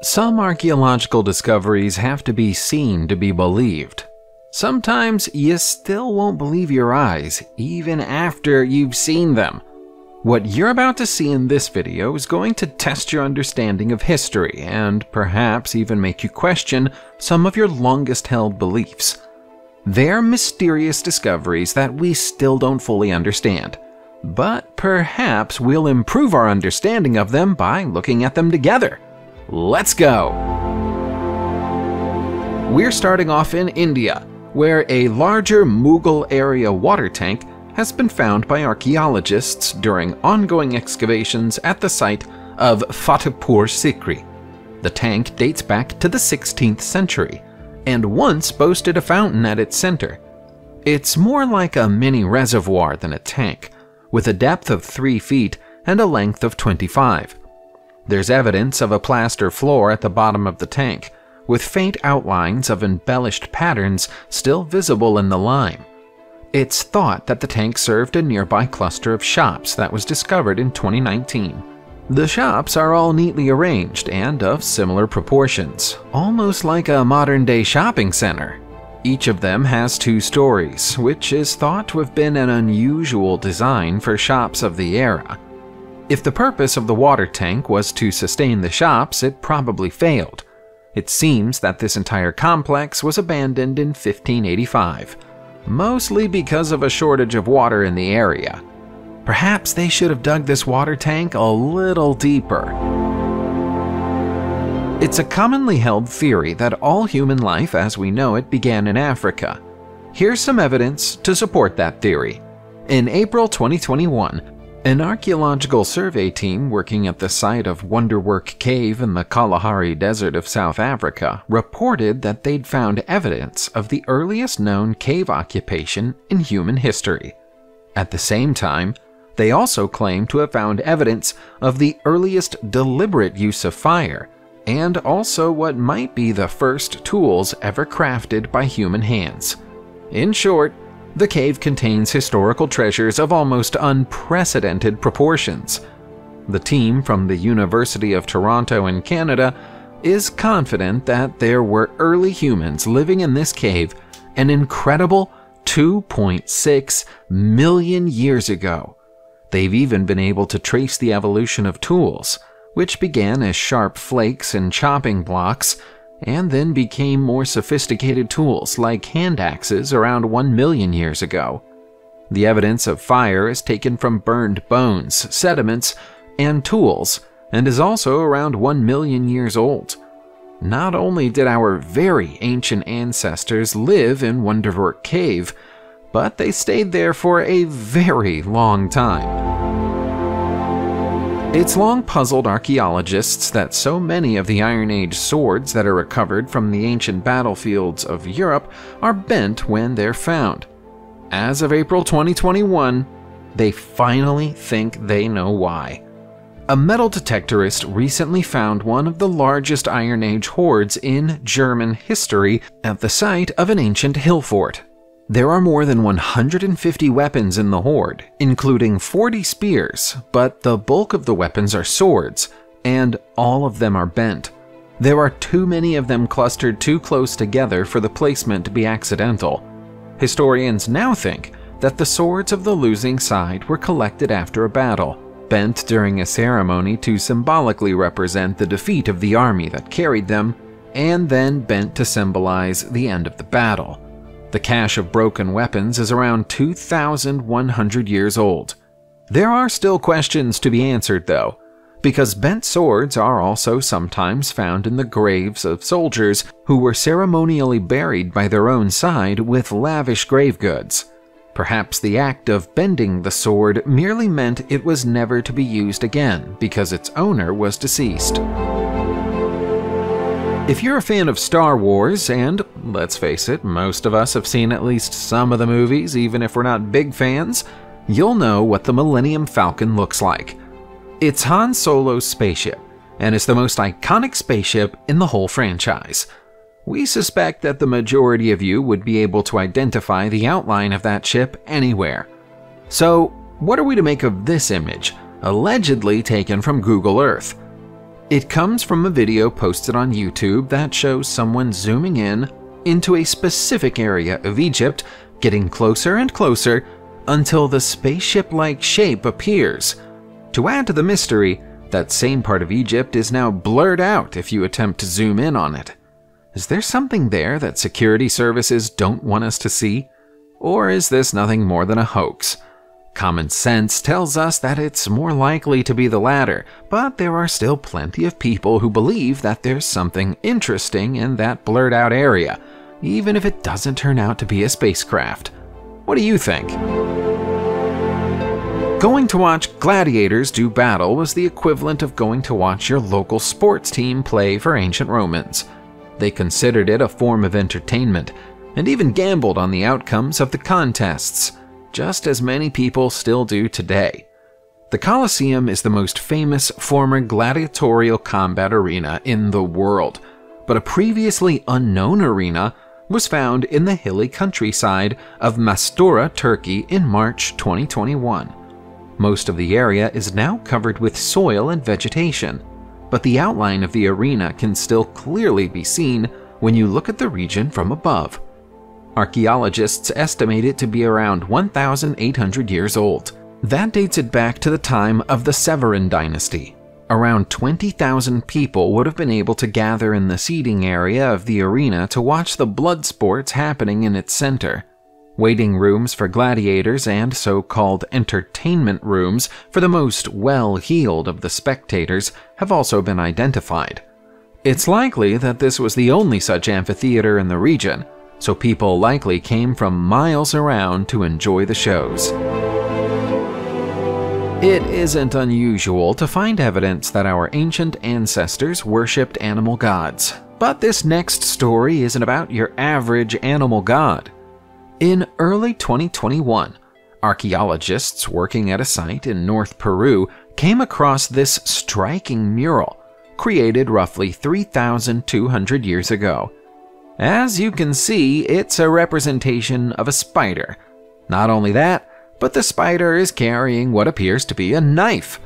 Some archaeological discoveries have to be seen to be believed. Sometimes you still won't believe your eyes, even after you've seen them. What you're about to see in this video is going to test your understanding of history and perhaps even make you question some of your longest-held beliefs. They're mysterious discoveries that we still don't fully understand, but perhaps we'll improve our understanding of them by looking at them together. Let's go! We're starting off in India, where a larger Mughal area water tank has been found by archaeologists during ongoing excavations at the site of Fatehpur Sikri. The tank dates back to the 16th century and once boasted a fountain at its center. It's more like a mini reservoir than a tank, with a depth of 3 feet and a length of 25. There's evidence of a plaster floor at the bottom of the tank, with faint outlines of embellished patterns still visible in the lime. It's thought that the tank served a nearby cluster of shops that was discovered in 2019. The shops are all neatly arranged and of similar proportions, almost like a modern-day shopping center. Each of them has 2 stories, which is thought to have been an unusual design for shops of the era. If the purpose of the water tank was to sustain the shops, it probably failed. It seems that this entire complex was abandoned in 1585, mostly because of a shortage of water in the area. Perhaps they should have dug this water tank a little deeper. It's a commonly held theory that all human life as we know it began in Africa. Here's some evidence to support that theory. In April 2021, an archaeological survey team working at the site of Wonderwork Cave in the Kalahari Desert of South Africa reported that they'd found evidence of the earliest known cave occupation in human history. At the same time, they also claimed to have found evidence of the earliest deliberate use of fire, and also what might be the first tools ever crafted by human hands. In short, the cave contains historical treasures of almost unprecedented proportions. The team from the University of Toronto in Canada is confident that there were early humans living in this cave an incredible 2.6 million years ago. They've even been able to trace the evolution of tools, which began as sharp flakes and chopping blocks, and then became more sophisticated tools like hand axes around 1 million years ago. The evidence of fire is taken from burned bones, sediments, and tools, and is also around 1 million years old. Not only did our very ancient ancestors live in Wonderwork Cave, but they stayed there for a very long time. It's long puzzled archaeologists that so many of the Iron Age swords that are recovered from the ancient battlefields of Europe are bent when they're found. As of April 2021, they finally think they know why. A metal detectorist recently found one of the largest Iron Age hoards in German history at the site of an ancient hill fort. There are more than 150 weapons in the hoard, including 40 spears, but the bulk of the weapons are swords, and all of them are bent. There are too many of them clustered too close together for the placement to be accidental. Historians now think that the swords of the losing side were collected after a battle, bent during a ceremony to symbolically represent the defeat of the army that carried them, and then bent to symbolize the end of the battle. The cache of broken weapons is around 2,100 years old. There are still questions to be answered though, because bent swords are also sometimes found in the graves of soldiers who were ceremonially buried by their own side with lavish grave goods. Perhaps the act of bending the sword merely meant it was never to be used again because its owner was deceased. If you're a fan of Star Wars, and let's face it, most of us have seen at least some of the movies even if we're not big fans, you'll know what the Millennium Falcon looks like. It's Han Solo's spaceship, and it's the most iconic spaceship in the whole franchise. We suspect that the majority of you would be able to identify the outline of that ship anywhere. So, what are we to make of this image, allegedly taken from Google Earth? It comes from a video posted on YouTube that shows someone zooming in into a specific area of Egypt, getting closer and closer until the spaceship-like shape appears. To add to the mystery, that same part of Egypt is now blurred out if you attempt to zoom in on it. Is there something there that security services don't want us to see? Or is this nothing more than a hoax? Common sense tells us that it's more likely to be the latter, but there are still plenty of people who believe that there's something interesting in that blurred out area, even if it doesn't turn out to be a spacecraft. What do you think? Going to watch gladiators do battle was the equivalent of going to watch your local sports team play for ancient Romans. They considered it a form of entertainment, and even gambled on the outcomes of the contests, just as many people still do today. The Colosseum is the most famous former gladiatorial combat arena in the world, but a previously unknown arena was found in the hilly countryside of Mastura, Turkey in March 2021. Most of the area is now covered with soil and vegetation, but the outline of the arena can still clearly be seen when you look at the region from above. Archaeologists estimate it to be around 1,800 years old. That dates it back to the time of the Severan dynasty. Around 20,000 people would have been able to gather in the seating area of the arena to watch the blood sports happening in its center. Waiting rooms for gladiators and so-called entertainment rooms for the most well-heeled of the spectators have also been identified. It's likely that this was the only such amphitheater in the region, so people likely came from miles around to enjoy the shows. It isn't unusual to find evidence that our ancient ancestors worshipped animal gods, but this next story isn't about your average animal god. In early 2021, archaeologists working at a site in North Peru came across this striking mural, created roughly 3,200 years ago. As you can see, it's a representation of a spider. Not only that, but the spider is carrying what appears to be a knife.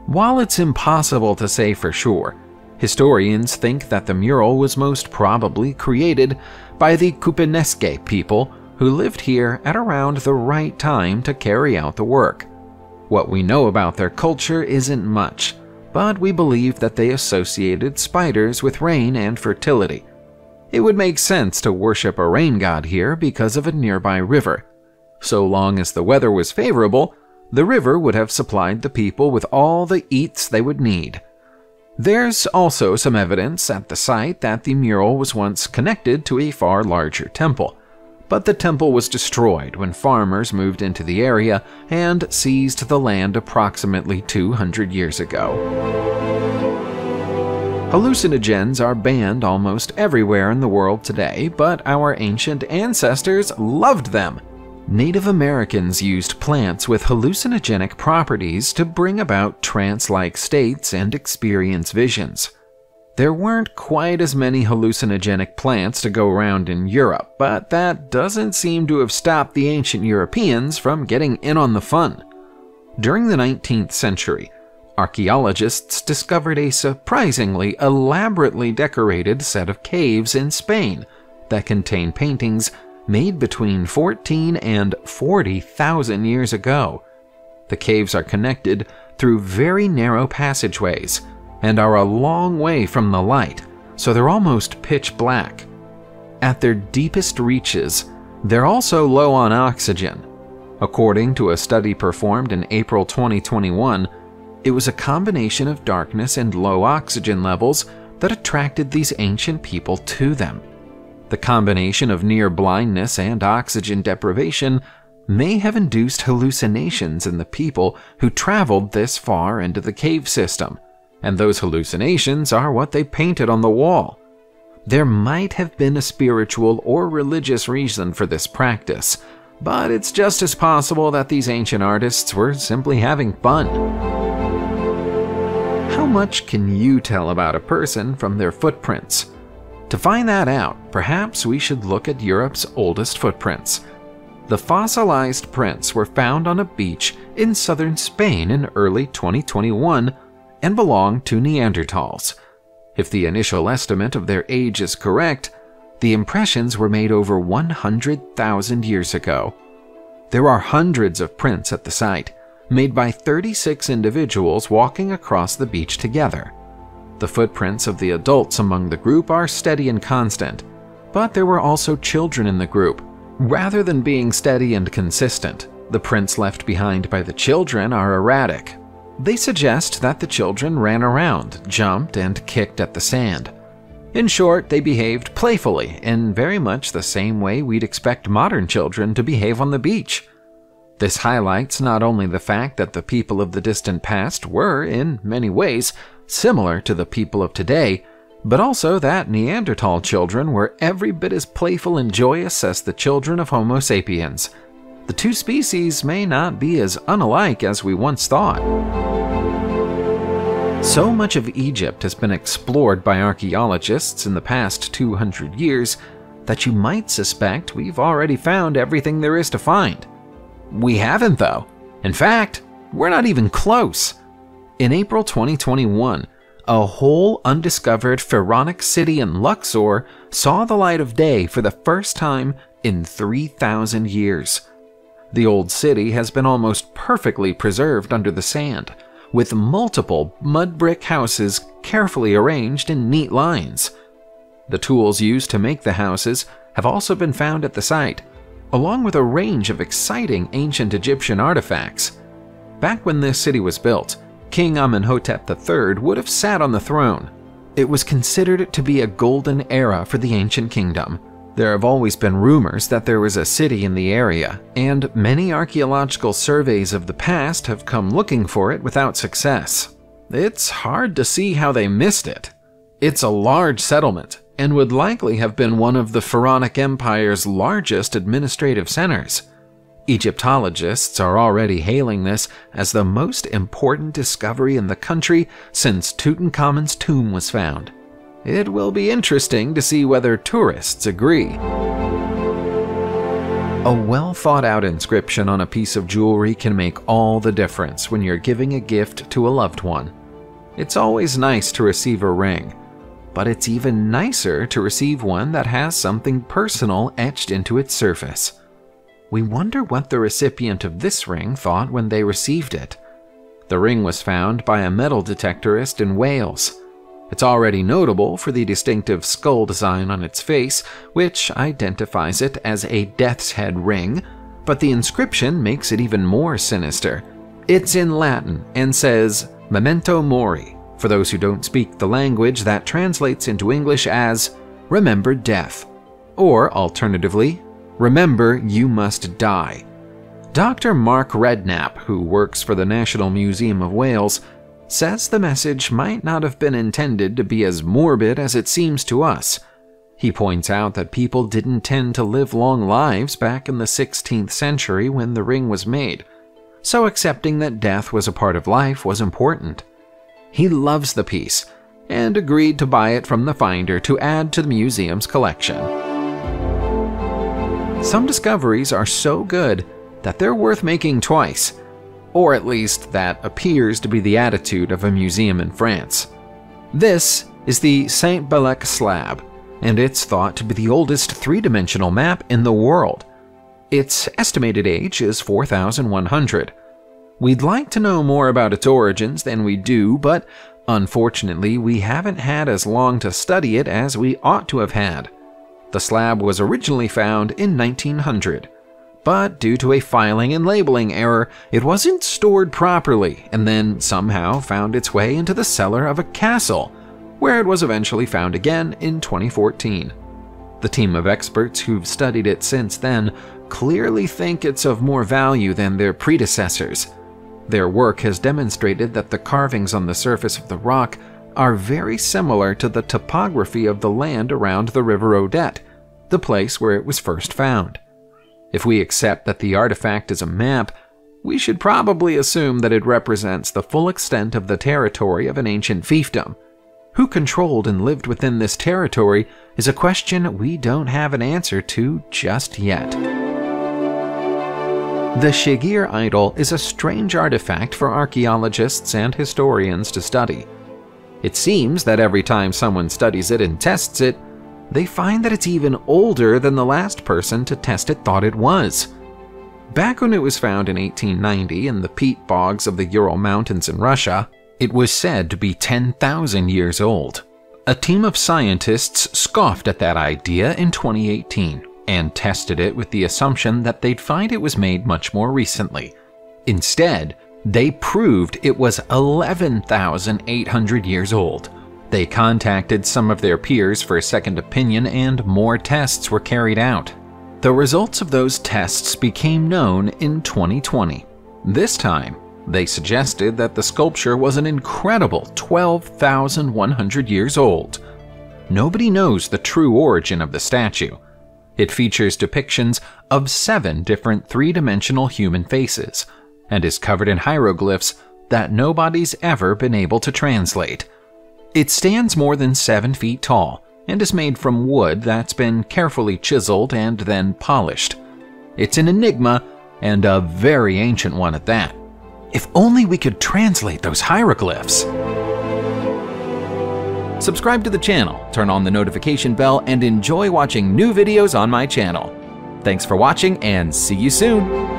While it's impossible to say for sure, historians think that the mural was most probably created by the Cupinesque people who lived here at around the right time to carry out the work. What we know about their culture isn't much, but we believe that they associated spiders with rain and fertility. It would make sense to worship a rain god here because of a nearby river. So long as the weather was favorable, the river would have supplied the people with all the eats they would need. There's also some evidence at the site that the mural was once connected to a far larger temple, but the temple was destroyed when farmers moved into the area and seized the land approximately 200 years ago. Hallucinogens are banned almost everywhere in the world today, but our ancient ancestors loved them. Native Americans used plants with hallucinogenic properties to bring about trance-like states and experience visions. There weren't quite as many hallucinogenic plants to go around in Europe, but that doesn't seem to have stopped the ancient Europeans from getting in on the fun. During the 19th century, archaeologists discovered a surprisingly elaborately decorated set of caves in Spain that contain paintings made between 14 and 40,000 years ago. The caves are connected through very narrow passageways and are a long way from the light, so they're almost pitch black. At their deepest reaches, they're also low on oxygen. According to a study performed in April 2021, it was a combination of darkness and low oxygen levels that attracted these ancient people to them. The combination of near blindness and oxygen deprivation may have induced hallucinations in the people who traveled this far into the cave system, and those hallucinations are what they painted on the wall. There might have been a spiritual or religious reason for this practice, but it's just as possible that these ancient artists were simply having fun. How much can you tell about a person from their footprints? To find that out, perhaps we should look at Europe's oldest footprints. The fossilized prints were found on a beach in southern Spain in early 2021, and belong to Neanderthals. If the initial estimate of their age is correct, the impressions were made over 100,000 years ago. There are hundreds of prints at the site, made by 36 individuals walking across the beach together. The footprints of the adults among the group are steady and constant, but there were also children in the group. Rather than being steady and consistent, the prints left behind by the children are erratic. They suggest that the children ran around, jumped, and kicked at the sand. In short, they behaved playfully in very much the same way we'd expect modern children to behave on the beach. This highlights not only the fact that the people of the distant past were, in many ways, similar to the people of today, but also that Neanderthal children were every bit as playful and joyous as the children of Homo sapiens. The two species may not be as unalike as we once thought. So much of Egypt has been explored by archaeologists in the past 200 years that you might suspect we've already found everything there is to find. We haven't, though. In fact, we're not even close. In April 2021, a whole undiscovered pharaonic city in Luxor saw the light of day for the first time in 3,000 years. The old city has been almost perfectly preserved under the sand, with multiple mud brick houses carefully arranged in neat lines. The tools used to make the houses have also been found at the site, along with a range of exciting ancient Egyptian artifacts. Back when this city was built, King Amenhotep III would have sat on the throne. It was considered to be a golden era for the ancient kingdom. There have always been rumors that there was a city in the area, and many archaeological surveys of the past have come looking for it without success. It's hard to see how they missed it. It's a large settlement, and would likely have been one of the Pharaonic Empire's largest administrative centers. Egyptologists are already hailing this as the most important discovery in the country since Tutankhamun's tomb was found. It will be interesting to see whether tourists agree. A well-thought-out inscription on a piece of jewelry can make all the difference when you're giving a gift to a loved one. It's always nice to receive a ring, but it's even nicer to receive one that has something personal etched into its surface. We wonder what the recipient of this ring thought when they received it. The ring was found by a metal detectorist in Wales. It's already notable for the distinctive skull design on its face, which identifies it as a death's head ring, but the inscription makes it even more sinister. It's in Latin and says, "Memento Mori." For those who don't speak the language, that translates into English as, "Remember death," or alternatively, "Remember you must die." Dr. Mark Redknapp, who works for the National Museum of Wales, says the message might not have been intended to be as morbid as it seems to us. He points out that people didn't tend to live long lives back in the 16th century when the ring was made, so accepting that death was a part of life was important. He loves the piece and agreed to buy it from the finder to add to the museum's collection. Some discoveries are so good that they're worth making twice, or at least that appears to be the attitude of a museum in France. This is the Saint Belec slab, and it's thought to be the oldest three-dimensional map in the world. Its estimated age is 4,100. We'd like to know more about its origins than we do, but unfortunately we haven't had as long to study it as we ought to have had. The slab was originally found in 1900. But due to a filing and labeling error, it wasn't stored properly and then somehow found its way into the cellar of a castle, where it was eventually found again in 2014. The team of experts who've studied it since then clearly think it's of more value than their predecessors. Their work has demonstrated that the carvings on the surface of the rock are very similar to the topography of the land around the River Odette, the place where it was first found. If we accept that the artifact is a map, we should probably assume that it represents the full extent of the territory of an ancient fiefdom. Who controlled and lived within this territory is a question we don't have an answer to just yet. The Shigir idol is a strange artifact for archaeologists and historians to study. It seems that every time someone studies it and tests it, they find that it's even older than the last person to test it thought it was. Back when it was found in 1890 in the peat bogs of the Ural Mountains in Russia, it was said to be 10,000 years old. A team of scientists scoffed at that idea in 2018 and tested it with the assumption that they'd find it was made much more recently. Instead, they proved it was 11,800 years old. They contacted some of their peers for a second opinion, and more tests were carried out. The results of those tests became known in 2020. This time, they suggested that the sculpture was an incredible 12,100 years old. Nobody knows the true origin of the statue. It features depictions of 7 different three-dimensional human faces, and is covered in hieroglyphs that nobody's ever been able to translate. It stands more than 7 feet tall, and is made from wood that's been carefully chiseled and then polished. It's an enigma, and a very ancient one at that. If only we could translate those hieroglyphs! Subscribe to the channel, turn on the notification bell, and enjoy watching new videos on my channel. Thanks for watching, and see you soon!